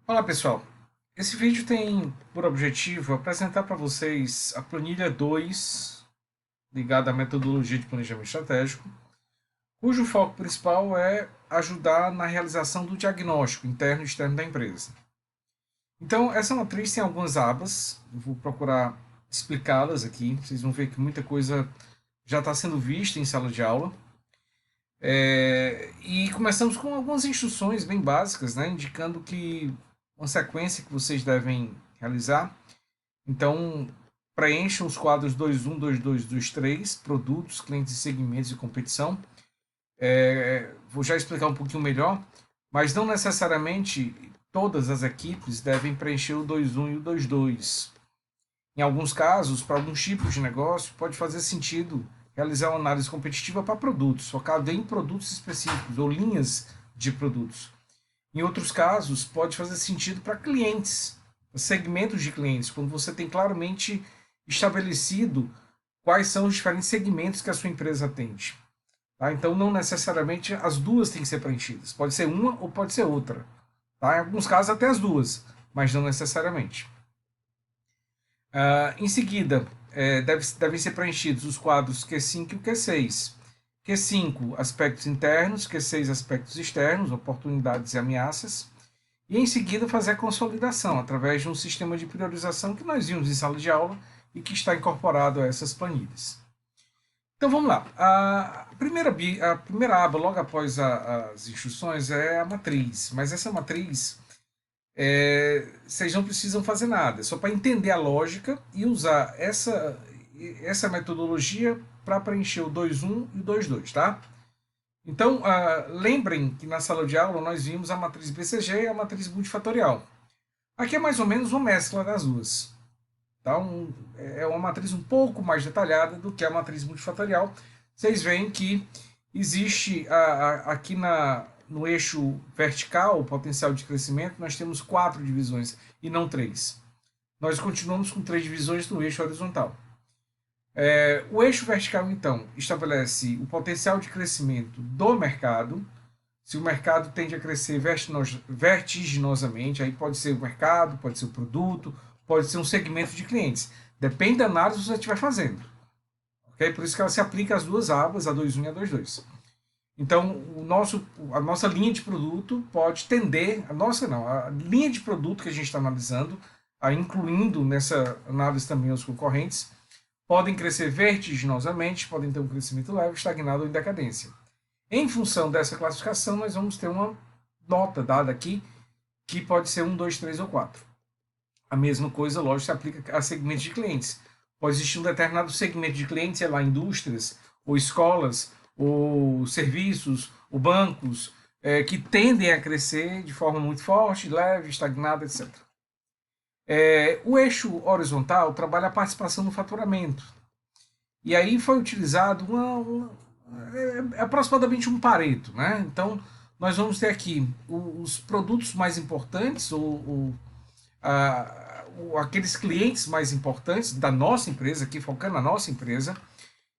Olá pessoal, esse vídeo tem por objetivo apresentar para vocês a planilha 2 ligada à metodologia de planejamento estratégico, cujo foco principal é ajudar na realização do diagnóstico interno e externo da empresa. Então, essa matriz tem algumas abas, eu vou procurar explicá-las aqui, vocês vão ver que muita coisa já está sendo vista em sala de aula. E começamos com algumas instruções bem básicas, né, indicando que uma sequência que vocês devem realizar. Então, preencham os quadros 2.1, 2.2, 2.3, produtos, clientes, segmentos e competição. Vou já explicar um pouquinho melhor, mas não necessariamente todas as equipes devem preencher o 2.1 e o 2.2. Em alguns casos, para alguns tipos de negócio, pode fazer sentido realizar uma análise competitiva para produtos, focado em produtos específicos ou linhas de produtos. Em outros casos, pode fazer sentido para clientes, segmentos de clientes, quando você tem claramente estabelecido quais são os diferentes segmentos que a sua empresa atende. Tá? Então, não necessariamente as duas têm que ser preenchidas. Pode ser uma ou pode ser outra. Tá? Em alguns casos, até as duas, mas não necessariamente. Em seguida, devem ser preenchidos os quadros Q5 e o Q6. Q5, aspectos internos, Q6, aspectos externos, oportunidades e ameaças. E em seguida fazer a consolidação através de um sistema de priorização que nós vimos em sala de aula e que está incorporado a essas planilhas. Então vamos lá. A primeira aba, logo após as instruções, é a matriz. Mas essa matriz, vocês não precisam fazer nada. É só para entender a lógica e usar essa metodologia para preencher o 2.1 e o 2.2, tá? Então, lembrem que na sala de aula nós vimos a matriz BCG e a matriz multifatorial. Aqui é mais ou menos uma mescla das duas. Tá? É uma matriz um pouco mais detalhada do que a matriz multifatorial. Vocês veem que existe aqui no eixo vertical, o potencial de crescimento, nós temos 4 divisões e não 3. Nós continuamos com 3 divisões no eixo horizontal. O eixo vertical, então, estabelece o potencial de crescimento do mercado. Se o mercado tende a crescer vertiginosamente, aí pode ser o mercado, pode ser o produto, pode ser um segmento de clientes. Depende da análise que você estiver fazendo. Okay? Por isso que ela se aplica às duas abas, a 2.1 e a 2.2. Então, a nossa linha de produto pode tender, a linha de produto que a gente está analisando, incluindo nessa análise também os concorrentes, podem crescer vertiginosamente, podem ter um crescimento leve, estagnado ou em decadência. Em função dessa classificação, nós vamos ter uma nota dada aqui, que pode ser 1, 2, 3 ou 4. A mesma coisa, lógico, se aplica a segmentos de clientes. Pode existir um determinado segmento de clientes, sei lá, indústrias, ou escolas, ou serviços, ou bancos, que tendem a crescer de forma muito forte, leve, estagnada, etc. O eixo horizontal trabalha a participação no faturamento. E aí foi utilizado aproximadamente um Pareto. Né? Então, nós vamos ter aqui os produtos mais importantes, aqueles clientes mais importantes da nossa empresa, aqui focando na nossa empresa,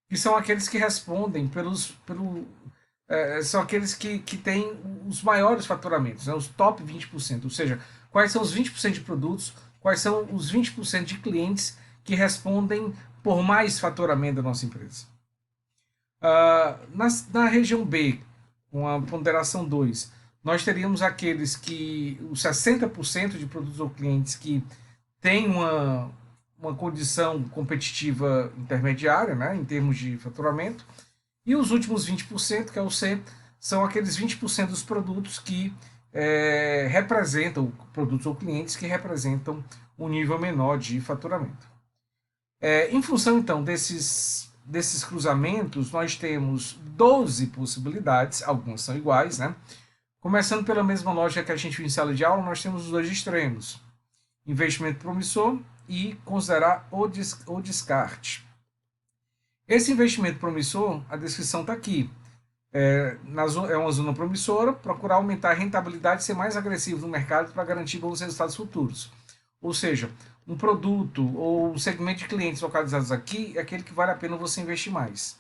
que são aqueles que respondem são aqueles que têm os maiores faturamentos, né, os top 20%, ou seja, quais são os 20% de produtos, quais são os 20% de clientes que respondem por mais faturamento da nossa empresa. Na região B, com a ponderação 2, nós teríamos aqueles que, os 60% de produtos ou clientes que têm uma condição competitiva intermediária, né, em termos de faturamento, e os últimos 20%, que é o C, são aqueles 20% dos produtos que representam, produtos ou clientes que representam um nível menor de faturamento. Em função, então, desses cruzamentos, nós temos 12 possibilidades, algumas são iguais, né? Começando pela mesma lógica que a gente viu em sala de aula, nós temos os dois extremos. Investimento promissor e considerar o descarte. Esse investimento promissor, a descrição está aqui. É uma zona promissora, procurar aumentar a rentabilidade e ser mais agressivo no mercado para garantir bons resultados futuros. Ou seja, um produto ou um segmento de clientes localizados aqui é aquele que vale a pena você investir mais.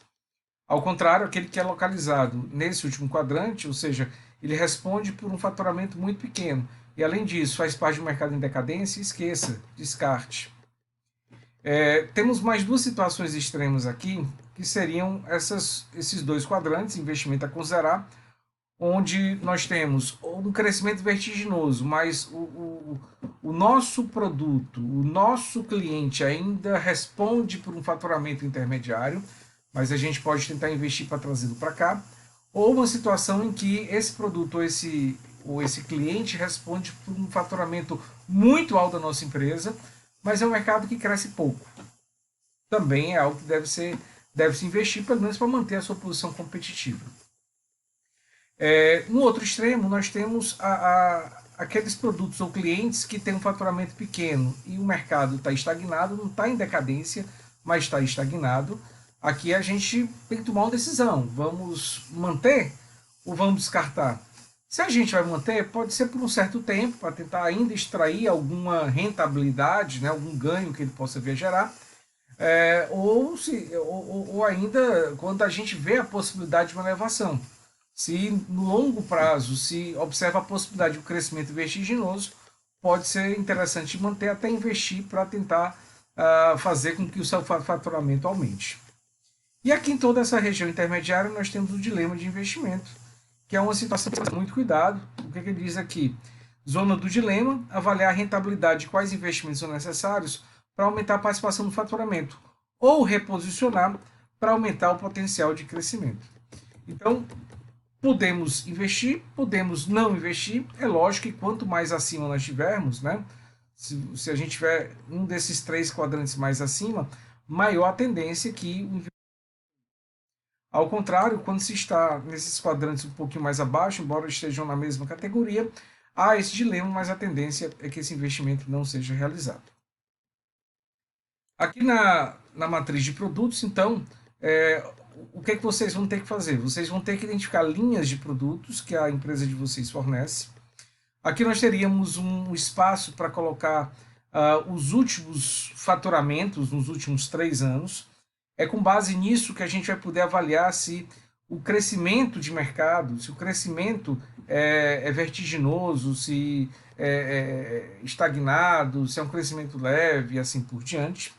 Ao contrário, aquele que é localizado nesse último quadrante, ou seja, ele responde por um faturamento muito pequeno, e além disso faz parte de um mercado em decadência, esqueça, descarte. Temos mais duas situações extremas aqui, que seriam esses dois quadrantes, investimento a considerar, onde nós temos um crescimento vertiginoso, mas o nosso produto, o nosso cliente ainda responde por um faturamento intermediário, mas a gente pode tentar investir para trazê-lo para cá, ou uma situação em que esse produto ou esse cliente responde por um faturamento muito alto da nossa empresa, mas é um mercado que cresce pouco. Também é algo que deve-se investir, pelo menos para manter a sua posição competitiva. No outro extremo, nós temos aqueles produtos ou clientes que têm um faturamento pequeno e o mercado está estagnado, não está em decadência, mas está estagnado. Aqui a gente tem que tomar uma decisão. Vamos manter ou vamos descartar? Se a gente vai manter, pode ser por um certo tempo, para tentar ainda extrair alguma rentabilidade, né, algum ganho que ele possa vir a gerar, ou ainda quando a gente vê a possibilidade de uma elevação. Se no longo prazo se observa a possibilidade de um crescimento vertiginoso, pode ser interessante manter até investir para tentar fazer com que o seu faturamento aumente. E aqui em toda essa região intermediária nós temos o dilema de investimento, que é uma situação que tem muito cuidado. O que ele diz aqui? Zona do dilema, avaliar a rentabilidade de quais investimentos são necessários para aumentar a participação no faturamento, ou reposicionar para aumentar o potencial de crescimento. Então, podemos investir, podemos não investir. É lógico que quanto mais acima nós tivermos, né? Se a gente tiver um desses três quadrantes mais acima, maior a tendência que ao contrário, quando se está nesses quadrantes um pouquinho mais abaixo, embora estejam na mesma categoria, há esse dilema, mas a tendência é que esse investimento não seja realizado. Aqui na matriz de produtos, então, o que vocês vão ter que fazer? Vocês vão ter que identificar linhas de produtos que a empresa de vocês fornece. Aqui nós teríamos um espaço para colocar os últimos faturamentos nos últimos 3 anos. É com base nisso que a gente vai poder avaliar se o crescimento de mercado, se o crescimento é vertiginoso, se é estagnado, se é um crescimento leve e assim por diante.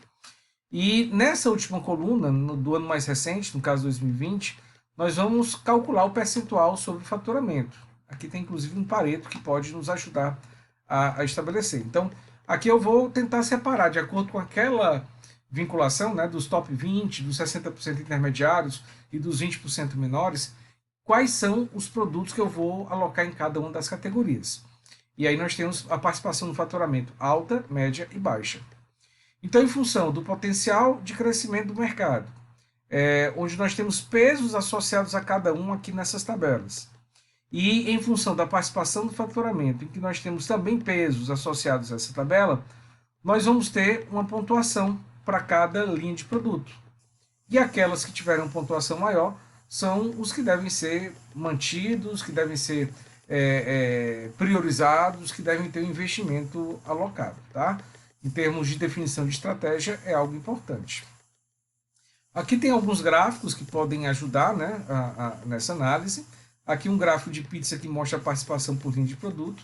E nessa última coluna, do ano mais recente, no caso 2020, nós vamos calcular o percentual sobre o faturamento. Aqui tem inclusive um Pareto que pode nos ajudar a estabelecer. Então, aqui eu vou tentar separar, de acordo com aquela vinculação, né, dos top 20, dos 60% intermediários e dos 20% menores, quais são os produtos que eu vou alocar em cada uma das categorias. E aí nós temos a participação no faturamento alta, média e baixa. Então, em função do potencial de crescimento do mercado, onde nós temos pesos associados a cada um aqui nessas tabelas, e em função da participação do faturamento, em que nós temos também pesos associados a essa tabela, nós vamos ter uma pontuação para cada linha de produto. E aquelas que tiverem uma pontuação maior são os que devem ser mantidos, que devem ser priorizados, que devem ter um investimento alocado, tá? Em termos de definição de estratégia, é algo importante. Aqui tem alguns gráficos que podem ajudar, né, nessa análise. Aqui um gráfico de pizza que mostra a participação por linha de produto.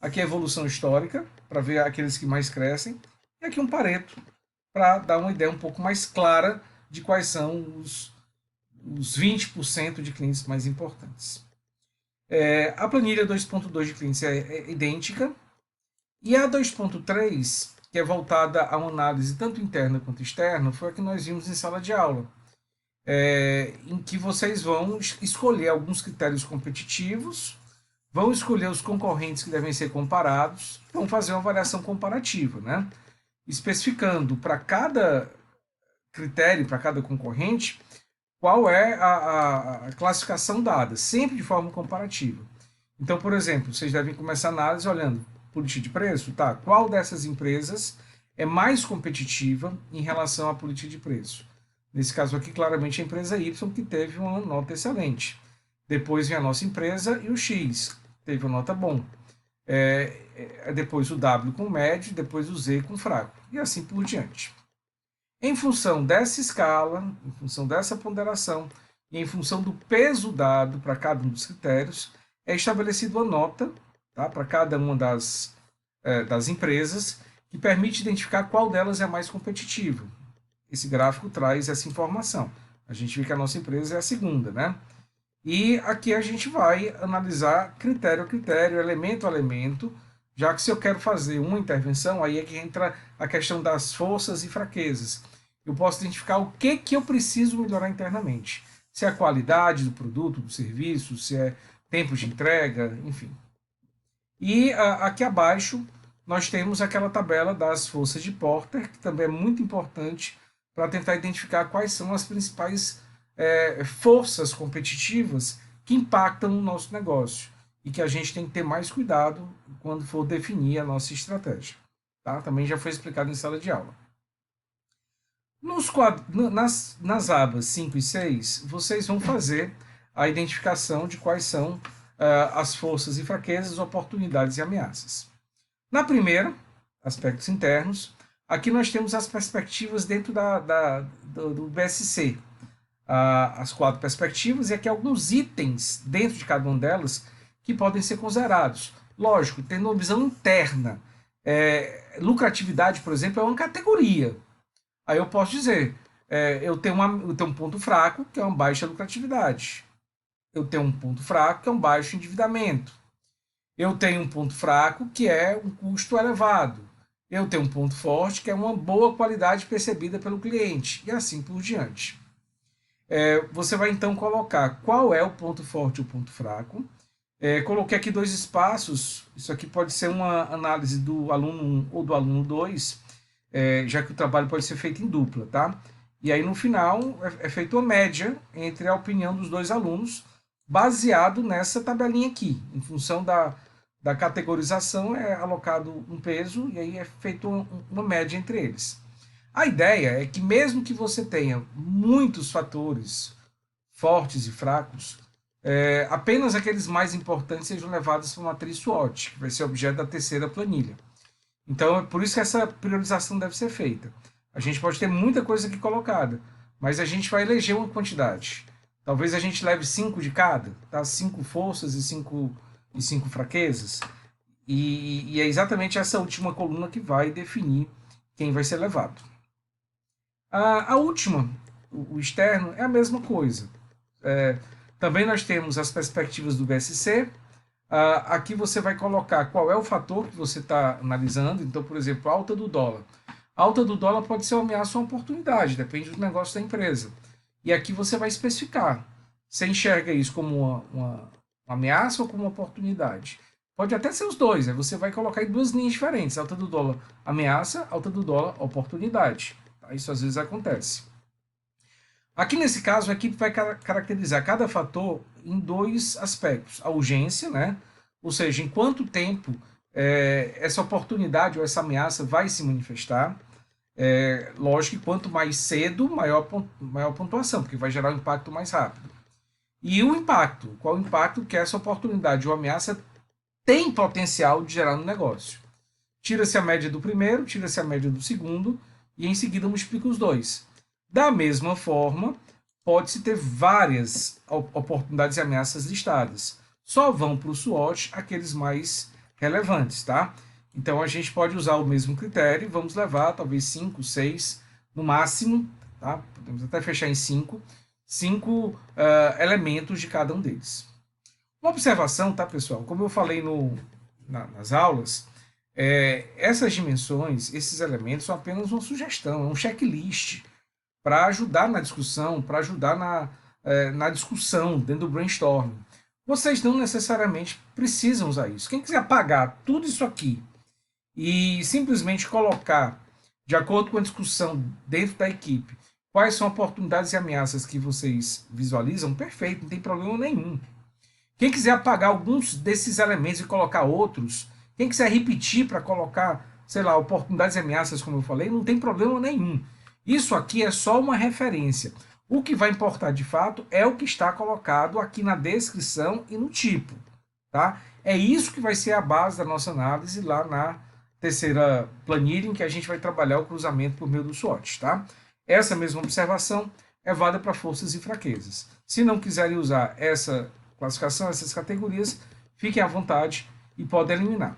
Aqui a evolução histórica, para ver aqueles que mais crescem. E aqui um Pareto, para dar uma ideia um pouco mais clara de quais são os 20% de clientes mais importantes. A planilha 2.2 de clientes é idêntica. E a 2.3, que é voltada a uma análise tanto interna quanto externa, foi a que nós vimos em sala de aula, em que vocês vão escolher alguns critérios competitivos, vão escolher os concorrentes que devem ser comparados, vão fazer uma avaliação comparativa, né? Especificando para cada critério, para cada concorrente, qual é a classificação dada, sempre de forma comparativa. Então, por exemplo, vocês devem começar a análise olhando política de preço, tá? Qual dessas empresas é mais competitiva em relação à política de preço? Nesse caso aqui, claramente a empresa Y, que teve uma nota excelente. Depois vem a nossa empresa e o X, teve uma nota bom. Depois o W com médio, depois o Z com fraco. E assim por diante. Em função dessa escala, em função dessa ponderação e em função do peso dado para cada um dos critérios, é estabelecida uma nota tá? Para cada uma das empresas, que permite identificar qual delas é mais competitiva. Esse gráfico traz essa informação. A gente vê que a nossa empresa é a segunda, né? E aqui a gente vai analisar critério a critério, elemento a elemento, já que se eu quero fazer uma intervenção, aí é que entra a questão das forças e fraquezas. Eu posso identificar o que eu preciso melhorar internamente. Se é a qualidade do produto, do serviço, se é tempo de entrega, enfim. E aqui abaixo nós temos aquela tabela das forças de Porter, que também é muito importante para tentar identificar quais são as principais forças competitivas que impactam no nosso negócio e que a gente tem que ter mais cuidado quando for definir a nossa estratégia. Tá? Também já foi explicado em sala de aula. Nas abas 5 e 6, vocês vão fazer a identificação de quais são as forças e fraquezas, oportunidades e ameaças. Na primeira, aspectos internos, aqui nós temos as perspectivas dentro do BSC, as 4 perspectivas, e aqui alguns itens dentro de cada uma delas que podem ser considerados. Lógico, tendo uma visão interna. Lucratividade, por exemplo, é uma categoria. Aí eu posso dizer, eu tenho um ponto fraco, que é uma baixa lucratividade. Eu tenho um ponto fraco, que é um baixo endividamento. Eu tenho um ponto fraco, que é um custo elevado. Eu tenho um ponto forte, que é uma boa qualidade percebida pelo cliente, e assim por diante. Você vai então colocar qual é o ponto forte e o ponto fraco. Coloquei aqui 2 espaços, isso aqui pode ser uma análise do aluno 1 ou do aluno 2, já que o trabalho pode ser feito em dupla, tá? E aí no final é feita uma média entre a opinião dos 2 alunos, baseado nessa tabelinha aqui. Em função da categorização é alocado um peso e aí é feita uma média entre eles. A ideia é que mesmo que você tenha muitos fatores fortes e fracos, apenas aqueles mais importantes sejam levados para uma matriz SWOT, que vai ser objeto da terceira planilha. Então, é por isso que essa priorização deve ser feita. A gente pode ter muita coisa aqui colocada, mas a gente vai eleger uma quantidade. Talvez a gente leve 5 de cada, tá? 5 forças e 5 fraquezas. E é exatamente essa última coluna que vai definir quem vai ser levado. A última, o externo, é a mesma coisa. Também nós temos as perspectivas do BSC. Aqui você vai colocar qual é o fator que você está analisando. Então, por exemplo, alta do dólar. A alta do dólar pode ser uma ameaça ou uma oportunidade, depende do negócio da empresa. E aqui você vai especificar. Você enxerga isso como uma ameaça ou como uma oportunidade? Pode até ser os dois, aí você vai colocar em 2 linhas diferentes. Alta do dólar, ameaça, alta do dólar, oportunidade. Tá? Isso às vezes acontece. Aqui nesse caso, a equipe vai caracterizar cada fator em 2 aspectos. A urgência, né? Ou seja, em quanto tempo essa oportunidade ou essa ameaça vai se manifestar. Lógico que quanto mais cedo, maior pontuação, porque vai gerar um impacto mais rápido. E o impacto, qual o impacto que essa oportunidade ou ameaça tem potencial de gerar no negócio. Tira-se a média do primeiro, tira-se a média do segundo, e em seguida multiplica os 2. Da mesma forma, pode-se ter várias oportunidades e ameaças listadas. Só vão para o SWOT aqueles mais relevantes, tá? Então a gente pode usar o mesmo critério, vamos levar talvez 5, 6 no máximo, tá? Podemos até fechar em 5 elementos de cada um deles. Uma observação, tá, pessoal? Como eu falei nas aulas, essas dimensões, esses elementos são apenas uma sugestão, é um checklist para ajudar na discussão, para ajudar na discussão dentro do brainstorming. Vocês não necessariamente precisam usar isso. Quem quiser apagar tudo isso aqui e simplesmente colocar, de acordo com a discussão dentro da equipe, quais são oportunidades e ameaças que vocês visualizam, perfeito, não tem problema nenhum. Quem quiser apagar alguns desses elementos e colocar outros, quem quiser repetir para colocar, sei lá, oportunidades e ameaças, como eu falei, não tem problema nenhum. Isso aqui é só uma referência. O que vai importar de fato é o que está colocado aqui na descrição e no tipo. Tá? É isso que vai ser a base da nossa análise lá na terceira planilha, em que a gente vai trabalhar o cruzamento por meio do SWOT. Tá? Essa mesma observação é válida para forças e fraquezas. Se não quiserem usar essa classificação, essas categorias, fiquem à vontade e pode eliminar.